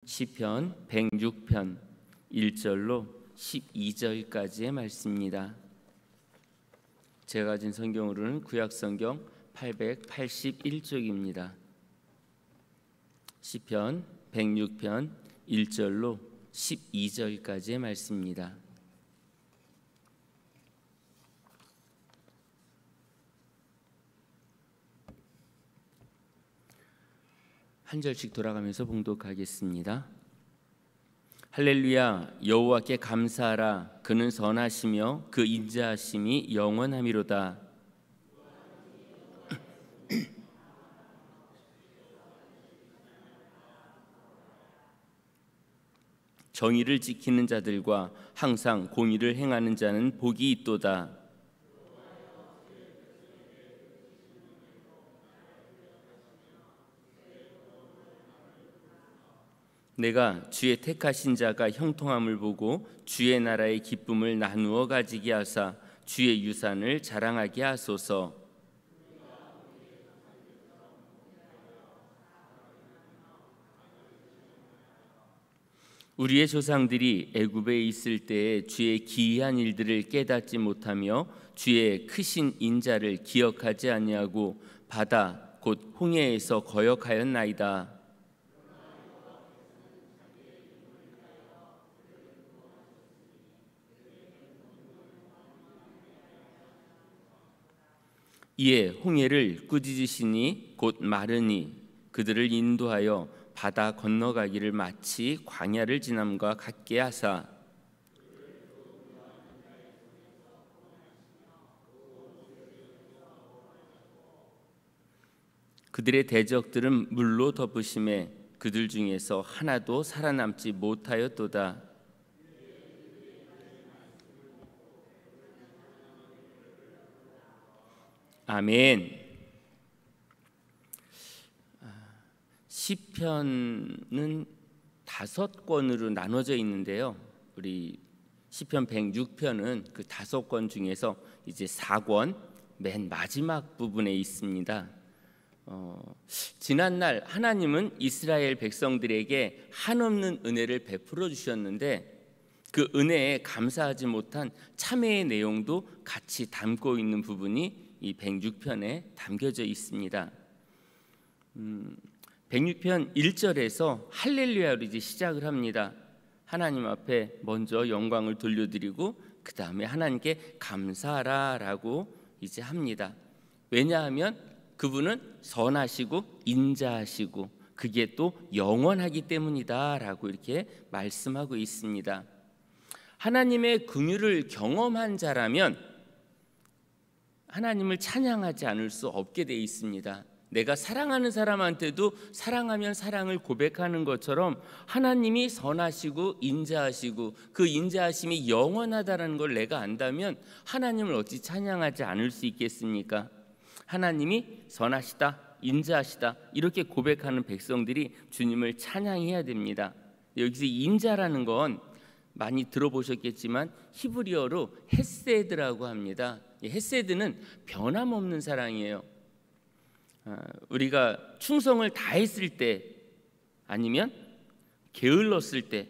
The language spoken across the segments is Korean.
시편 106편 1절로 12절까지의 말씀입니다. 제가 가진 성경으로는 구약성경 881쪽입니다. 시편 106편 1절로 12절까지의 말씀입니다. 한 절씩 돌아가면서 봉독하겠습니다. 할렐루야, 여호와께 감사하라. 그는 선하시며 그 인자하심이 영원하미로다. 정의를 지키는 자들과 항상 공의를 행하는 자는 복이 있도다. 내가 주의 택하신 자가 형통함을 보고 주의 나라의 기쁨을 나누어 가지게 하사 주의 유산을 자랑하게 하소서. 우리의 조상들이 애굽에 있을 때에 주의 기이한 일들을 깨닫지 못하며 주의 크신 인자를 기억하지 아니하고 바다 곧 홍해에서 거역하였나이다. 이에 홍해를 꾸짖으시니 곧 마르니 그들을 인도하여 바다 건너가기를 마치 광야를 지남과 같게 하사 그들의 대적들은 물로 덮으심에 그들 중에서 하나도 살아남지 못하였도다. 아멘. 시편은 5권으로 나눠져 있는데요. 우리 시편 106편은 그 5권 중에서 이제 4권 맨 마지막 부분에 있습니다. 지난날 하나님은 이스라엘 백성들에게 한없는 은혜를 베풀어 주셨는데 그 은혜에 감사하지 못한 참회의 내용도 같이 담고 있는 부분이 이 106편에 담겨져 있습니다. 106편 1절에서 할렐루야로 이제 시작을 합니다. 하나님 앞에 먼저 영광을 돌려드리고 그 다음에 하나님께 감사하라라고 이제 합니다. 왜냐하면 그분은 선하시고 인자하시고 그게 또 영원하기 때문이다라고 이렇게 말씀하고 있습니다. 하나님의 긍휼을 경험한 자라면 하나님을 찬양하지 않을 수 없게 되어 있습니다. 내가 사랑하는 사람한테도 사랑하면 사랑을 고백하는 것처럼 하나님이 선하시고 인자하시고 그 인자하심이 영원하다는 걸 내가 안다면 하나님을 어찌 찬양하지 않을 수 있겠습니까? 하나님이 선하시다, 인자하시다 이렇게 고백하는 백성들이 주님을 찬양해야 됩니다. 여기서 인자라는 건 많이 들어보셨겠지만 히브리어로 헤세드라고 합니다. 헤세드는 변함없는 사랑이에요. 우리가 충성을 다했을 때 아니면 게을렀을 때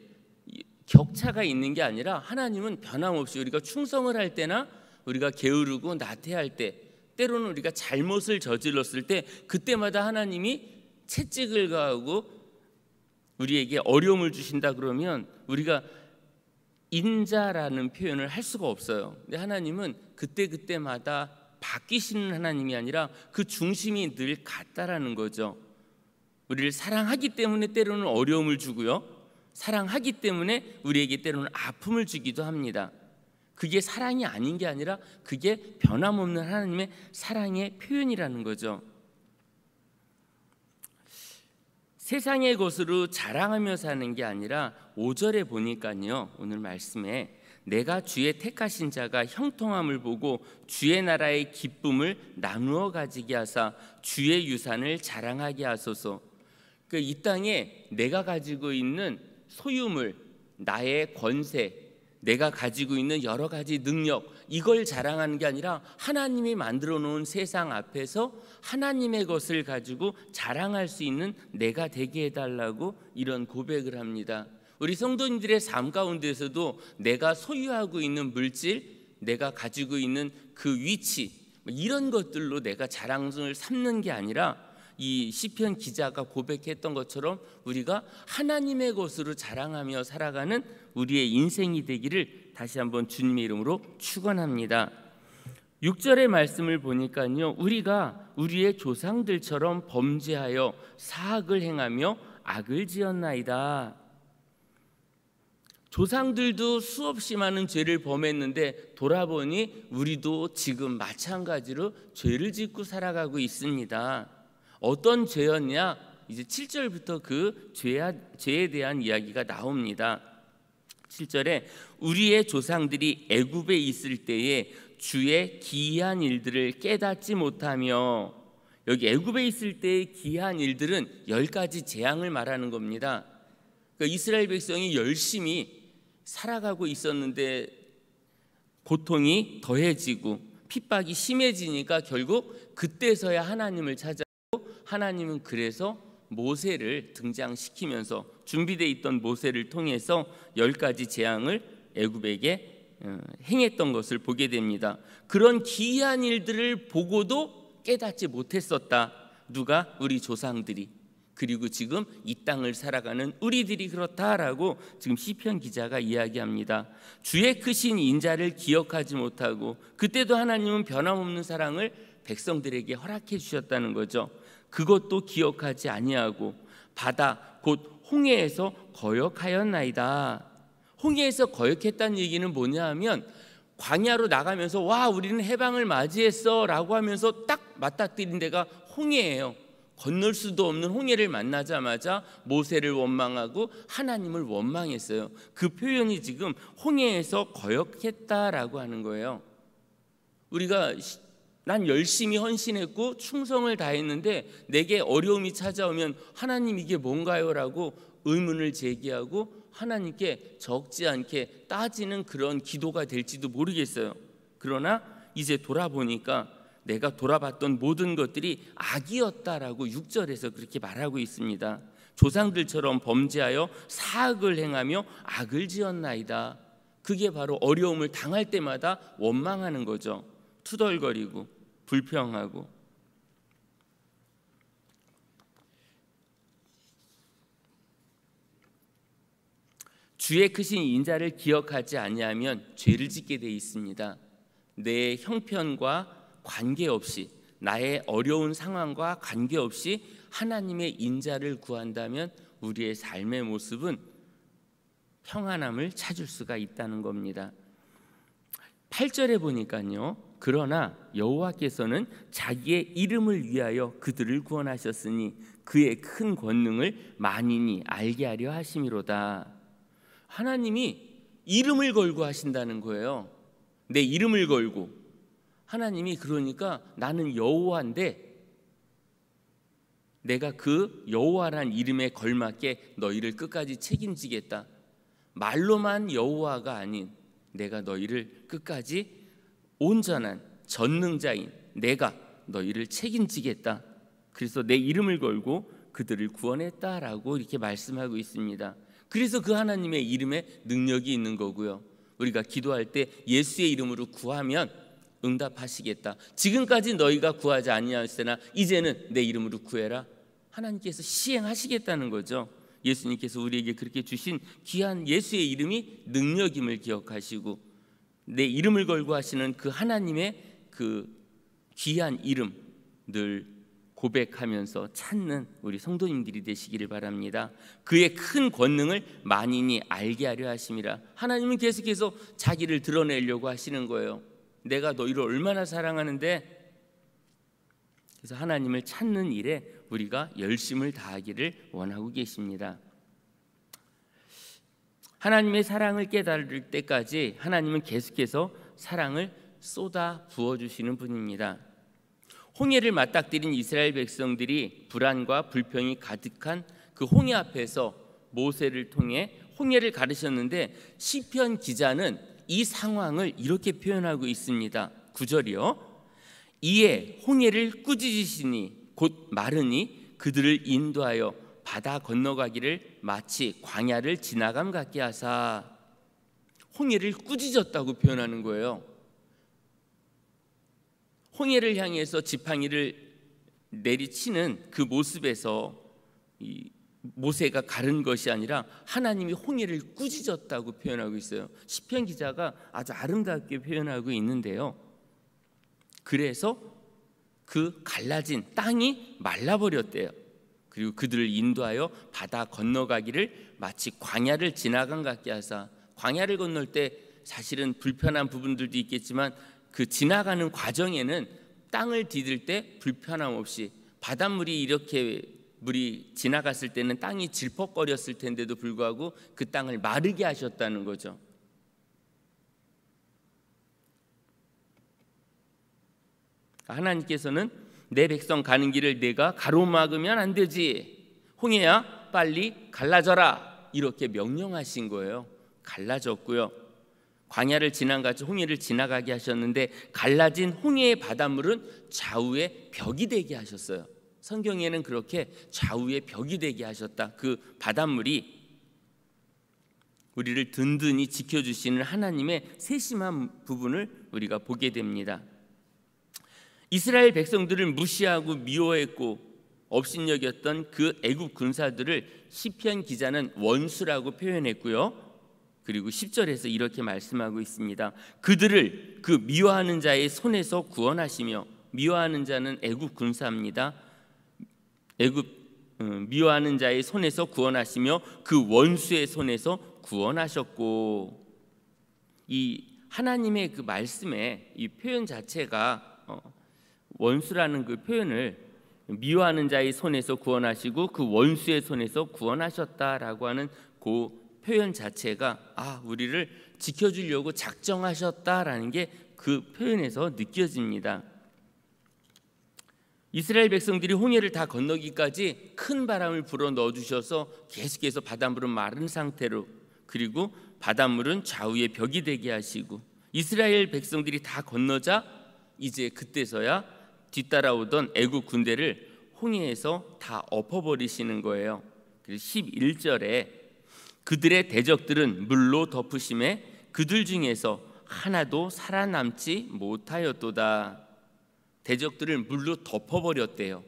격차가 있는 게 아니라 하나님은 변함없이 우리가 충성을 할 때나 우리가 게으르고 나태할 때 때로는 우리가 잘못을 저질렀을 때 그때마다 하나님이 채찍을 가하고 우리에게 어려움을 주신다 그러면 우리가 인자라는 표현을 할 수가 없어요. 근데 하나님은 그때마다 바뀌시는 하나님이 아니라 그 중심이 늘 같다라는 거죠. 우리를 사랑하기 때문에 때로는 어려움을 주고요. 사랑하기 때문에 우리에게 때로는 아픔을 주기도 합니다. 그게 사랑이 아닌 게 아니라 그게 변함없는 하나님의 사랑의 표현이라는 거죠. 세상의 것으로 자랑하며 사는 게 아니라 5절에 보니까요. 오늘 말씀에 내가 주의 택하신 자가 형통함을 보고 주의 나라의 기쁨을 나누어 가지게 하사 주의 유산을 자랑하게 하소서. 이 땅에 내가 가지고 있는 소유물, 나의 권세, 내가 가지고 있는 여러 가지 능력, 이걸 자랑하는 게 아니라 하나님이 만들어 놓은 세상 앞에서 하나님의 것을 가지고 자랑할 수 있는 내가 되게 해달라고 이런 고백을 합니다. 우리 성도님들의 삶 가운데서도 내가 소유하고 있는 물질, 내가 가지고 있는 그 위치, 이런 것들로 내가 자랑을 삼는 게 아니라 이 시편 기자가 고백했던 것처럼 우리가 하나님의 것으로 자랑하며 살아가는 우리의 인생이 되기를 다시 한번 주님의 이름으로 축원합니다. 6절의 말씀을 보니까요, 우리가 우리의 조상들처럼 범죄하여 사악을 행하며 악을 지었나이다. 조상들도 수없이 많은 죄를 범했는데 돌아보니 우리도 지금 마찬가지로 죄를 짓고 살아가고 있습니다. 어떤 죄였냐? 이제 7절부터 그 죄에 대한 이야기가 나옵니다. 7절에 우리의 조상들이 애굽에 있을 때에 주의 기이한 일들을 깨닫지 못하며, 여기 애굽에 있을 때의 기이한 일들은 10가지 재앙을 말하는 겁니다. 그러니까 이스라엘 백성이 열심히 살아가고 있었는데 고통이 더해지고 핍박이 심해지니까 결국 그때서야 하나님을 찾아 하나님은 그래서 모세를 등장시키면서 준비되어 있던 모세를 통해서 10가지 재앙을 애굽에게 행했던 것을 보게 됩니다. 그런 기이한 일들을 보고도 깨닫지 못했었다. 누가? 우리 조상들이. 그리고 지금 이 땅을 살아가는 우리들이 그렇다라고 지금 시편 기자가 이야기합니다. 주의 크신 인자를 기억하지 못하고, 그때도 하나님은 변함없는 사랑을 백성들에게 허락해 주셨다는 거죠. 그것도 기억하지 아니하고 바다 곧 홍해에서 거역하였나이다. 홍해에서 거역했다는 얘기는 뭐냐 하면 광야로 나가면서 와 우리는 해방을 맞이했어 라고 하면서 딱 맞닥뜨린 데가 홍해예요. 건널 수도 없는 홍해를 만나자마자 모세를 원망하고 하나님을 원망했어요. 그 표현이 지금 홍해에서 거역했다라고 하는 거예요. 우리가 난 열심히 헌신했고 충성을 다했는데 내게 어려움이 찾아오면 하나님 이게 뭔가요? 라고 의문을 제기하고 하나님께 적지 않게 따지는 그런 기도가 될지도 모르겠어요. 그러나 이제 돌아보니까 내가 돌아봤던 모든 것들이 악이었다라고 6절에서 그렇게 말하고 있습니다. 조상들처럼 범죄하여 사악을 행하며 악을 지었나이다. 그게 바로 어려움을 당할 때마다 원망하는 거죠. 투덜거리고 불평하고. 주의 크신 인자를 기억하지 아니하면 죄를 짓게 돼 있습니다. 내 형편과 관계없이, 나의 어려운 상황과 관계없이 하나님의 인자를 구한다면 우리의 삶의 모습은 평안함을 찾을 수가 있다는 겁니다. 8절에 보니까요, 그러나 여호와께서는 자기의 이름을 위하여 그들을 구원하셨으니 그의 큰 권능을 만인이 알게 하려 하심이로다. 하나님이 이름을 걸고 하신다는 거예요. 내 이름을 걸고. 하나님이 그러니까 나는 여호와인데 내가 그 여호와란 이름에 걸맞게 너희를 끝까지 책임지겠다. 말로만 여호와가 아닌 내가 너희를 끝까지 온전한 전능자인 내가 너희를 책임지겠다. 그래서 내 이름을 걸고 그들을 구원했다라고 이렇게 말씀하고 있습니다. 그래서 그 하나님의 이름에 능력이 있는 거고요. 우리가 기도할 때 예수의 이름으로 구하면 응답하시겠다. 지금까지 너희가 구하지 아니하였으나 이제는 내 이름으로 구해라. 하나님께서 시행하시겠다는 거죠. 예수님께서 우리에게 그렇게 주신 귀한 예수의 이름이 능력임을 기억하시고 내 이름을 걸고 하시는 그 하나님의 그 귀한 이름 늘 고백하면서 찾는 우리 성도님들이 되시기를 바랍니다. 그의 큰 권능을 만인이 알게 하려 하심이라. 하나님은 계속해서 자기를 드러내려고 하시는 거예요. 내가 너희를 얼마나 사랑하는데. 그래서 하나님을 찾는 일에 우리가 열심을 다하기를 원하고 계십니다. 하나님의 사랑을 깨달을 때까지 하나님은 계속해서 사랑을 쏟아 부어주시는 분입니다. 홍해를 맞닥뜨린 이스라엘 백성들이 불안과 불평이 가득한 그 홍해 앞에서 모세를 통해 홍해를 가르셨는데 시편 기자는 이 상황을 이렇게 표현하고 있습니다. 9절이요. 이에 홍해를 꾸짖으시니 곧 마르니 그들을 인도하여 바다 건너가기를 마치 광야를 지나감 같게 하사. 홍해를 꾸짖었다고 표현하는 거예요. 홍해를 향해서 지팡이를 내리치는 그 모습에서 이 모세가 가른 것이 아니라 하나님이 홍해를 꾸짖었다고 표현하고 있어요. 시편 기자가 아주 아름답게 표현하고 있는데요. 그래서 그 갈라진 땅이 말라버렸대요. 그리고 그들을 인도하여 바다 건너가기를 마치 광야를 지나간 같게 하사. 광야를 건널 때 사실은 불편한 부분들도 있겠지만 그 지나가는 과정에는 땅을 디딜 때 불편함 없이, 바닷물이 이렇게 물이 지나갔을 때는 땅이 질퍽거렸을 텐데도 불구하고 그 땅을 마르게 하셨다는 거죠. 하나님께서는 내 백성 가는 길을 내가 가로막으면 안 되지, 홍해야 빨리 갈라져라, 이렇게 명령하신 거예요. 갈라졌고요. 광야를 지나가지 홍해를 지나가게 하셨는데 갈라진 홍해의 바닷물은 좌우에 벽이 되게 하셨어요. 성경에는 그렇게 좌우에 벽이 되게 하셨다. 그 바닷물이 우리를 든든히 지켜주시는 하나님의 세심한 부분을 우리가 보게 됩니다. 이스라엘 백성들을 무시하고 미워했고 업신여겼던 그 애굽 군사들을 시편 기자는 원수라고 표현했고요. 그리고 10절에서 이렇게 말씀하고 있습니다. 그들을 그 미워하는 자의 손에서 구원하시며, 미워하는 자는 애굽 군사입니다. 미워하는 자의 손에서 구원하시며 그 원수의 손에서 구원하셨고. 이 하나님의 그 말씀의 이 표현 자체가 원수라는 그 표현을 미워하는 자의 손에서 구원하시고 그 원수의 손에서 구원하셨다라고 하는 그 표현 자체가 우리를 지켜주려고 작정하셨다라는 게 그 표현에서 느껴집니다. 이스라엘 백성들이 홍해를 다 건너기까지 큰 바람을 불어 넣어주셔서 계속해서 바닷물은 마른 상태로, 그리고 바닷물은 좌우에 벽이 되게 하시고, 이스라엘 백성들이 다 건너자 이제 그때서야 뒤따라오던 애국 군대를 홍해에서 다 엎어버리시는 거예요. 그래서 11절에 그들의 대적들은 물로 덮으심에 그들 중에서 하나도 살아남지 못하였도다. 대적들을 물로 덮어버렸대요.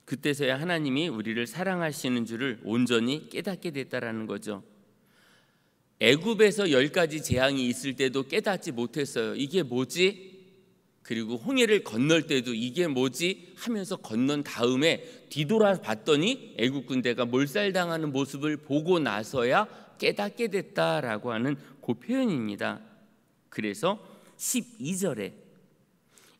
그때서야 하나님이 우리를 사랑하시는 줄을 온전히 깨닫게 됐다라는 거죠. 애굽에서 10가지 재앙이 있을 때도 깨닫지 못했어요. 이게 뭐지? 그리고 홍해를 건널 때도 이게 뭐지? 하면서 건넌 다음에 뒤돌아봤더니 애굽 군대가 몰살당하는 모습을 보고 나서야 깨닫게 됐다라고 하는 그 표현입니다. 그래서 12절에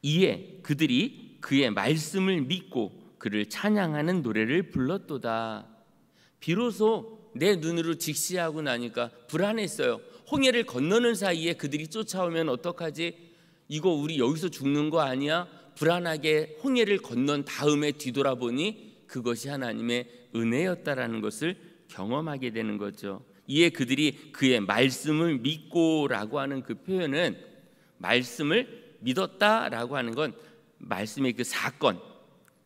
이에 그들이 그의 말씀을 믿고 그를 찬양하는 노래를 불렀도다. 비로소 내 눈으로 직시하고 나니까 불안했어요. 홍해를 건너는 사이에 그들이 쫓아오면 어떡하지? 이거 우리 여기서 죽는 거 아니야? 불안하게 홍해를 건넌 다음에 뒤돌아보니 그것이 하나님의 은혜였다라는 것을 경험하게 되는 거죠. 이에 그들이 그의 말씀을 믿고라고 하는 그 표현은, 말씀을 믿었다라고 하는 건 말씀의 그 사건,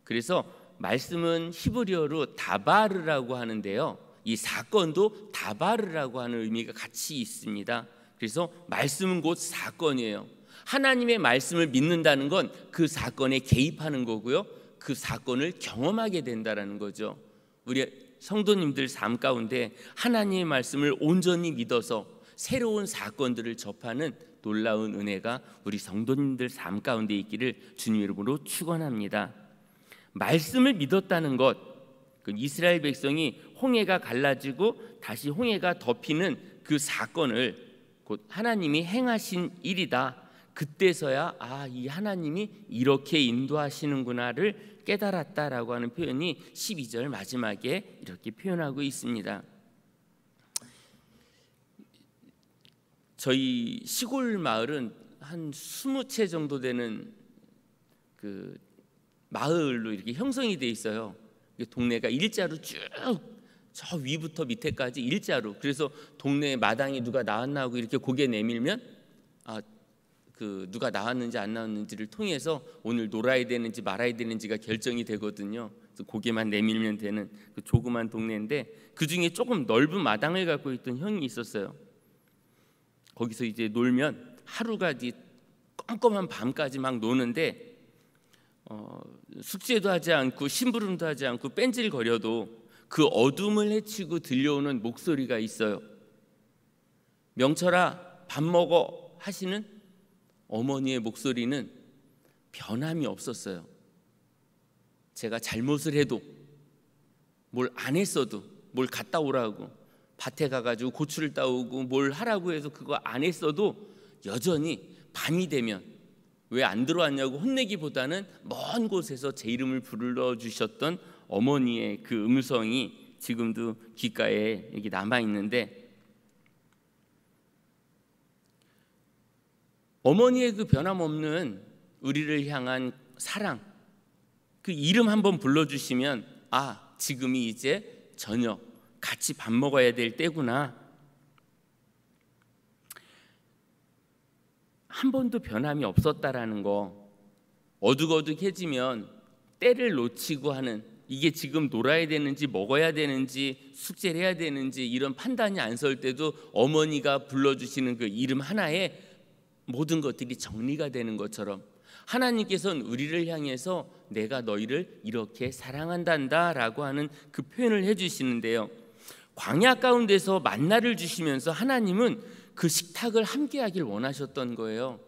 그래서 말씀은 히브리어로 다바르라고 하는데요, 이 사건도 다바르라고 하는 의미가 같이 있습니다. 그래서 말씀은 곧 사건이에요. 하나님의 말씀을 믿는다는 건 그 사건에 개입하는 거고요, 그 사건을 경험하게 된다는 거죠. 우리 성도님들 삶 가운데 하나님의 말씀을 온전히 믿어서 새로운 사건들을 접하는 놀라운 은혜가 우리 성도님들 삶 가운데 있기를 주님 이름으로 축원합니다. 말씀을 믿었다는 것, 그 이스라엘 백성이 홍해가 갈라지고 다시 홍해가 덮이는 그 사건을 곧 하나님이 행하신 일이다. 그때서야 이 하나님이 이렇게 인도하시는구나를 깨달았다라고 하는 표현이 12절 마지막에 이렇게 표현하고 있습니다. 저희 시골 마을은 한 20채 정도 되는 그 마을로 이렇게 형성이 돼 있어요. 동네가 일자로 쭉 저 위부터 밑에까지 일자로. 그래서 동네 마당에 누가 나왔나 하고 이렇게 고개 내밀면 누가 나왔는지 안 나왔는지를 통해서 오늘 놀아야 되는지 말아야 되는지가 결정이 되거든요. 그래서 고개만 내밀면 되는 그 조그만 동네인데, 그 중에 조금 넓은 마당을 갖고 있던 형이 있었어요. 거기서 이제 놀면 하루가 껌껌한 밤까지 막 노는데, 숙제도 하지 않고 심부름도 하지 않고 뺀질거려도 그 어둠을 헤치고 들려오는 목소리가 있어요. 명철아, 밥 먹어 하시는 어머니의 목소리는 변함이 없었어요. 제가 잘못을 해도, 뭘 안 했어도, 뭘 갔다 오라고 밭에 가가지고 고추를 따오고 뭘 하라고 해서 그거 안 했어도 여전히 밤이 되면 왜 안 들어왔냐고 혼내기보다는 먼 곳에서 제 이름을 불러주셨던 어머니의 그 음성이 지금도 귓가에 여기 남아있는데, 어머니의 그 변함없는 우리를 향한 사랑, 그 이름 한번 불러주시면 지금이 이제 저녁 같이 밥 먹어야 될 때구나. 한 번도 변함이 없었다라는 거, 어둑어둑해지면 때를 놓치고 하는, 이게 지금 놀아야 되는지 먹어야 되는지 숙제를 해야 되는지 이런 판단이 안 설 때도 어머니가 불러주시는 그 이름 하나에 모든 것들이 정리가 되는 것처럼, 하나님께서는 우리를 향해서 내가 너희를 이렇게 사랑한단다 라고 하는 그 표현을 해주시는데요, 광야 가운데서 만나를 주시면서 하나님은 그 식탁을 함께 하길 원하셨던 거예요.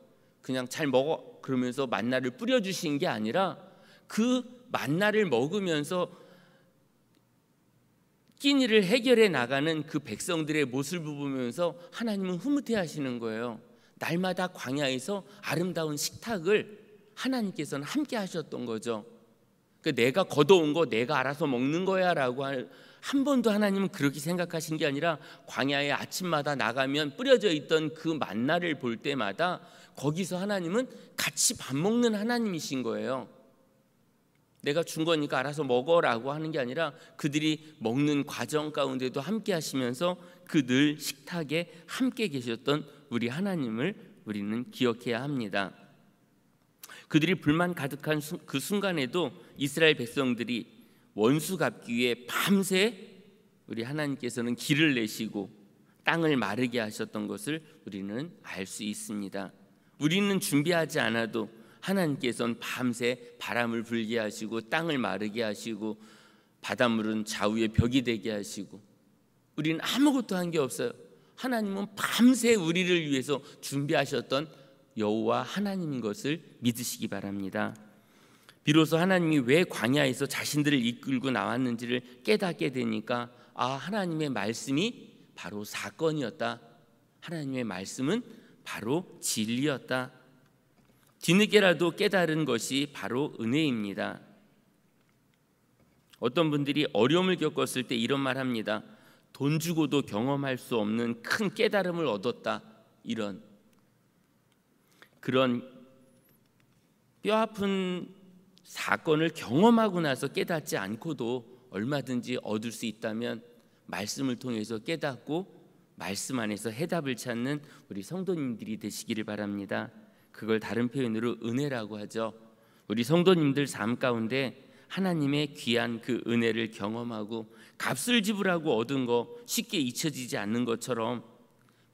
그냥 잘 먹어 그러면서 만나를 뿌려주신 게 아니라 그 만나를 먹으면서 끼니를 해결해 나가는 그 백성들의 모습을 보면서 하나님은 흐뭇해 하시는 거예요. 날마다 광야에서 아름다운 식탁을 하나님께서는 함께 하셨던 거죠. 그러니까 내가 걷어온 거 내가 알아서 먹는 거야 라고 한 번도 하나님은 그렇게 생각하신 게 아니라, 광야에 아침마다 나가면 뿌려져 있던 그 만나를 볼 때마다 거기서 하나님은 같이 밥 먹는 하나님이신 거예요. 내가 준 거니까 알아서 먹어라고 하는 게 아니라 그들이 먹는 과정 가운데도 함께 하시면서 그 늘 식탁에 함께 계셨던 우리 하나님을 우리는 기억해야 합니다. 그들이 불만 가득한 그 순간에도 이스라엘 백성들이 원수 갚기 위해 밤새 우리 하나님께서는 길을 내시고 땅을 마르게 하셨던 것을 우리는 알 수 있습니다. 우리는 준비하지 않아도 하나님께서는 밤새 바람을 불게 하시고 땅을 마르게 하시고 바닷물은 좌우에 벽이 되게 하시고, 우리는 아무것도 한 게 없어요. 하나님은 밤새 우리를 위해서 준비하셨던 여호와 하나님인 것을 믿으시기 바랍니다. 비로소 하나님이 왜 광야에서 자신들을 이끌고 나왔는지를 깨닫게 되니까 하나님의 말씀이 바로 사건이었다. 하나님의 말씀은 바로 진리였다. 뒤늦게라도 깨달은 것이 바로 은혜입니다. 어떤 분들이 어려움을 겪었을 때 이런 말 합니다. 돈 주고도 경험할 수 없는 큰 깨달음을 얻었다. 그런 뼈아픈 사건을 경험하고 나서 깨닫지 않고도 얼마든지 얻을 수 있다면 말씀을 통해서 깨닫고 말씀 안에서 해답을 찾는 우리 성도님들이 되시기를 바랍니다. 그걸 다른 표현으로 은혜라고 하죠. 우리 성도님들 삶 가운데 하나님의 귀한 그 은혜를 경험하고 값을 지불하고 얻은 거 쉽게 잊혀지지 않는 것처럼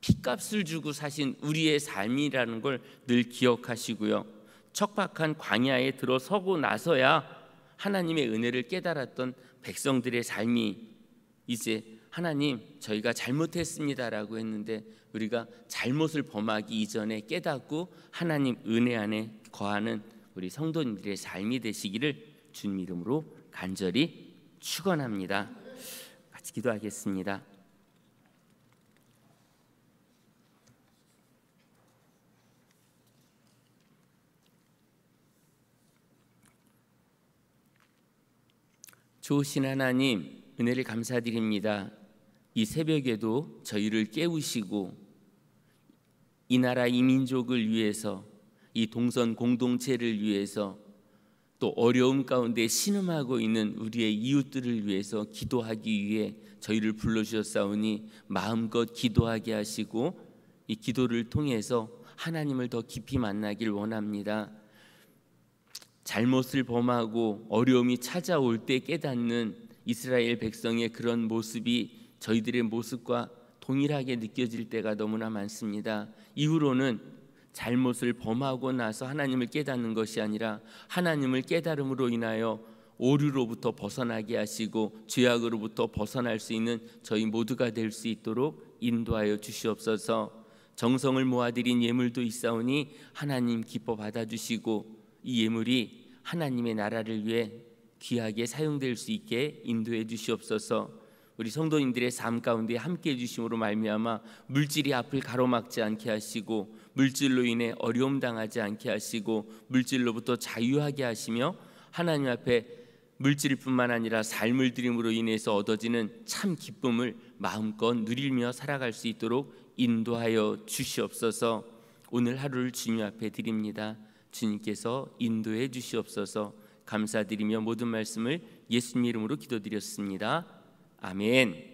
핏값을 주고 사신 우리의 삶이라는 걸 늘 기억하시고요, 척박한 광야에 들어서고 나서야 하나님의 은혜를 깨달았던 백성들의 삶이 이제 하나님 저희가 잘못했습니다라고 했는데 우리가 잘못을 범하기 이전에 깨닫고 하나님 은혜 안에 거하는 우리 성도님들의 삶이 되시기를 주님 이름으로 간절히 축원합니다. 같이 기도하겠습니다. 좋으신 하나님, 은혜를 감사드립니다. 이 새벽에도 저희를 깨우시고 이 나라 이 민족을 위해서, 이 동선 공동체를 위해서, 또 어려움 가운데 신음하고 있는 우리의 이웃들을 위해서 기도하기 위해 저희를 불러주셨사오니 마음껏 기도하게 하시고 이 기도를 통해서 하나님을 더 깊이 만나길 원합니다. 잘못을 범하고 어려움이 찾아올 때 깨닫는 이스라엘 백성의 그런 모습이 저희들의 모습과 동일하게 느껴질 때가 너무나 많습니다. 이후로는 잘못을 범하고 나서 하나님을 깨닫는 것이 아니라 하나님을 깨달음으로 인하여 오류로부터 벗어나게 하시고 죄악으로부터 벗어날 수 있는 저희 모두가 될 수 있도록 인도하여 주시옵소서. 정성을 모아드린 예물도 있사오니 하나님 기뻐 받아주시고 이 예물이 하나님의 나라를 위해 귀하게 사용될 수 있게 인도해 주시옵소서. 우리 성도님들의 삶 가운데 함께해 주심으로 말미암아 물질이 앞을 가로막지 않게 하시고 물질로 인해 어려움 당하지 않게 하시고 물질로부터 자유하게 하시며 하나님 앞에 물질뿐만 아니라 삶을 드림으로 인해서 얻어지는 참 기쁨을 마음껏 누리며 살아갈 수 있도록 인도하여 주시옵소서. 오늘 하루를 주님 앞에 드립니다. 주님께서 인도해 주시옵소서. 감사드리며 모든 말씀을 예수님 이름으로 기도드렸습니다. 아멘.